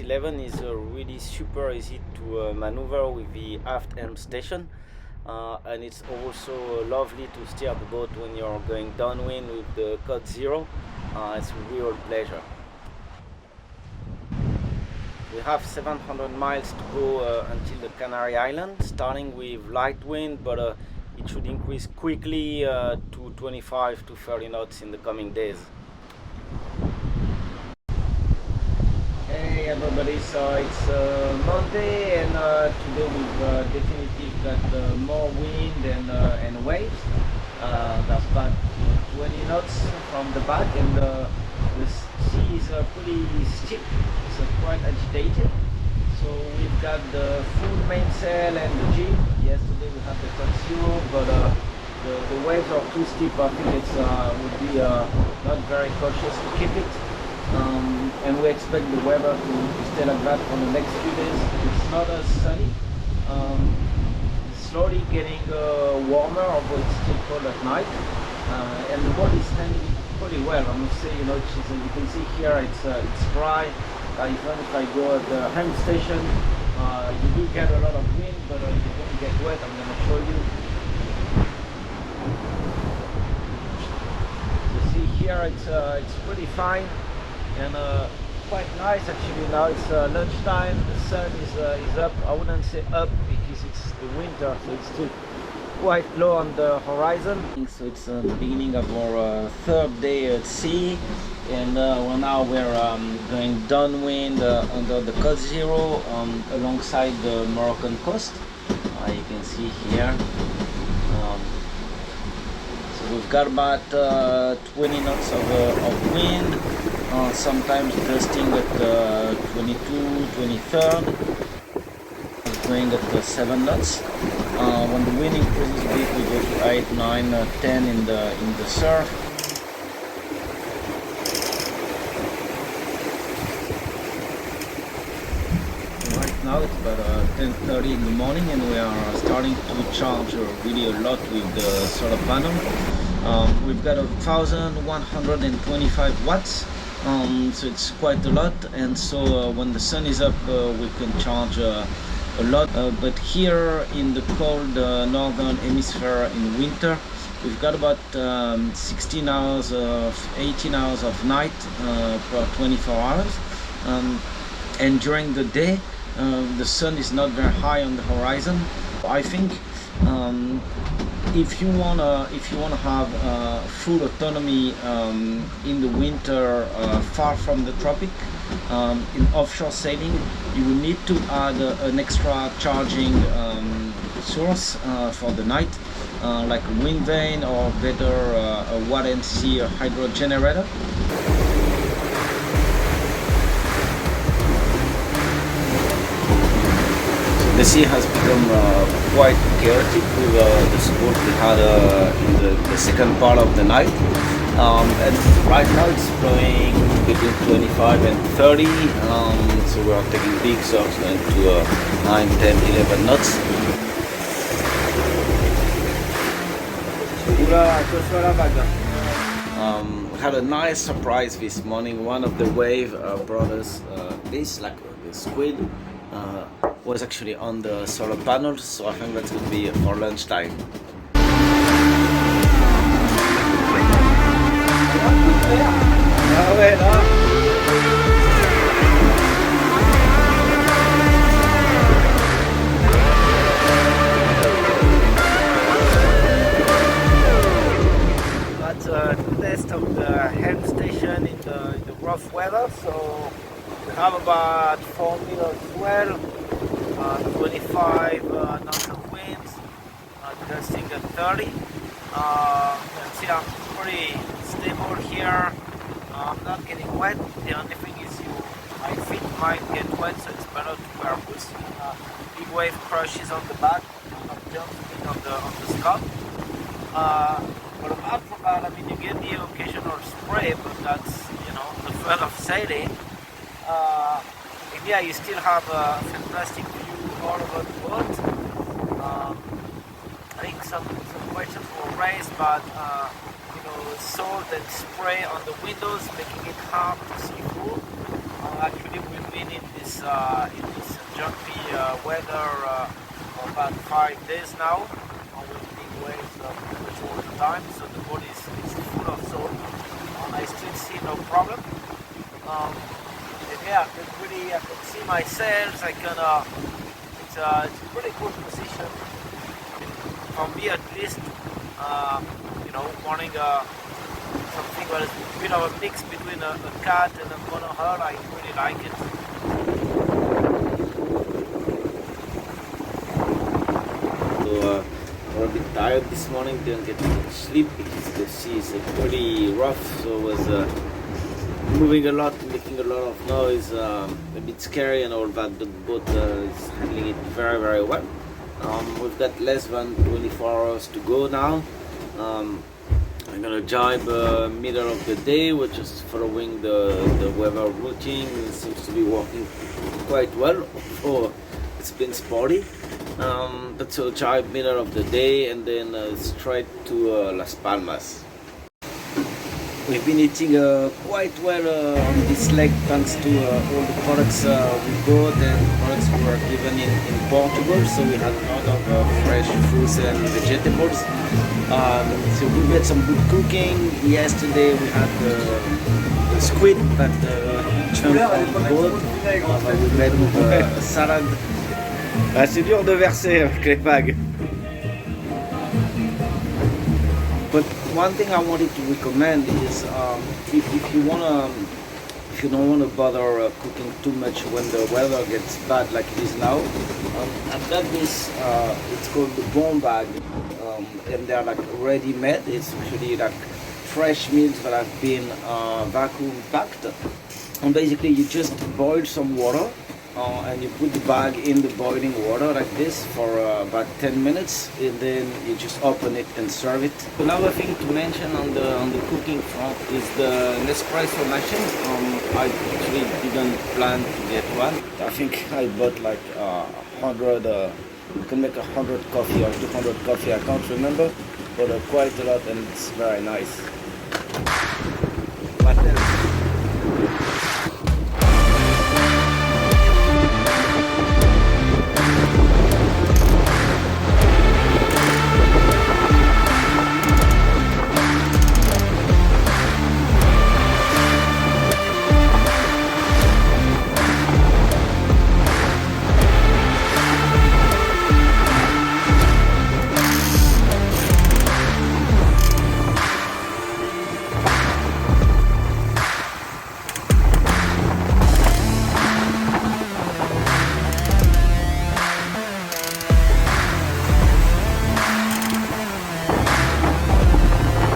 11 is really super easy to maneuver with the aft helm station, and it's also lovely to steer the boat when you're going downwind with the code 0. It's a real pleasure. We have 700 miles to go until the Canary Islands, starting with light wind, but it should increase quickly to 25 to 30 knots in the coming days. Hey everybody, so it's Monday, and today we've definitely got more wind and waves. That's about 20 knots from the back, and the sea is pretty steep, so quite agitated. So we've got the full mainsail and the jib. Yesterday we had the cut 0, but the waves are too steep. I think it would be not very cautious to keep it. And we expect the weather to stay like that for the next few days. It's not as sunny. Slowly getting warmer, although it's still cold at night. And the boat is standing pretty well. I must say, you know, you can see here it's dry. Even if I go at the helm station, you do get a lot of wind, but you don't get wet. I'm going to show you. You see here it's pretty fine and quite nice actually. Now it's lunchtime. The sun is up. I wouldn't say up because it's the winter, so it's still quite low on the horizon. So it's the beginning of our third day at sea, and we're going downwind under the code 0 alongside the Moroccan coast. You can see here. So we've got about 20 knots of wind, sometimes gusting at 22, 23rd. Going at 7 knots. When the wind increases a bit, we go to 8, 9, 10 in the surf. Right now it's about 10:30 in the morning, and we are starting to charge really a lot with the solar panel. We've got 1,125 watts. So it's quite a lot, and so when the sun is up we can charge a lot, but here in the cold northern hemisphere in winter, we've got about 16 hours of 18 hours of night per 24 hours, and during the day the sun is not very high on the horizon. I think if you wanna have full autonomy in the winter far from the tropic, in offshore sailing, you will need to add an extra charging source for the night, like a wind vane, or better a water and sea hydro generator. The sea has become quite chaotic with the squall we had in the second part of the night. And right now it's blowing between 25 and 30, so we are taking big surfs going to 9, 10, 11 knots. We had a nice surprise this morning. One of the wave brought us this, like a squid. Was actually on the solar panels, so I think that's going to be for lunchtime. That's a test of the helm station in the rough weather. So we have about 4 meters swell, 25 knots of winds, gusting at 30. You can see I'm pretty stable here. I'm not getting wet. The only thing is my feet might get wet, so it's better to wear boots. Big wave crashes on the back, not jumping on the scalp. But apart from that, I mean, you get the occasional spray, but that's, you know, the fun of sailing. Yeah, you still have a fantastic view all over the boat. I think some questions were raised about salt and spray on the windows, making it hard to see through. Actually, we've been in this jumpy weather for about 5 days now, with big waves pretty much all the time. So the boat is full of salt. I still see no problem. And yeah, I can see my sails. It's a pretty good position. For me, at least, wanting something that is a bit of a mix between a cat and a monohull. I really like it. So we're a bit tired this morning, didn't get much sleep because the sea is pretty rough, so it was moving a lot, making a lot of noise, a bit scary and all that. The boat is handling it very, very well. We've got less than 24 hours to go now. I'm gonna jibe middle of the day. We're just following the weather routine. It seems to be working quite well. Oh, it's been spotty. But so jibe middle of the day and then straight to Las Palmas. We've been eating quite well on this lake thanks to all the products we bought and products we were given in Portugal. So we had a lot of fresh fruits and vegetables. So we made some good cooking. Yesterday we had the squid that jumped on the boat. We made a salad. Ah, c'est dur de verser avec les vagues. But one thing I wanted to recommend is if you don't want to bother cooking too much when the weather gets bad like it is now, I've got this. It's called the bone bag, and they're like ready made. It's actually like fresh meals that have been vacuum packed, and basically you just boil some water. And you put the bag in the boiling water like this for about 10 minutes, and then you just open it and serve it. Another thing to mention on the cooking front is the Nespresso machine. I actually didn't plan to get one. I think I bought like 100. You can make 100 coffee or 200 coffee. I can't remember, but quite a lot, and it's very nice. But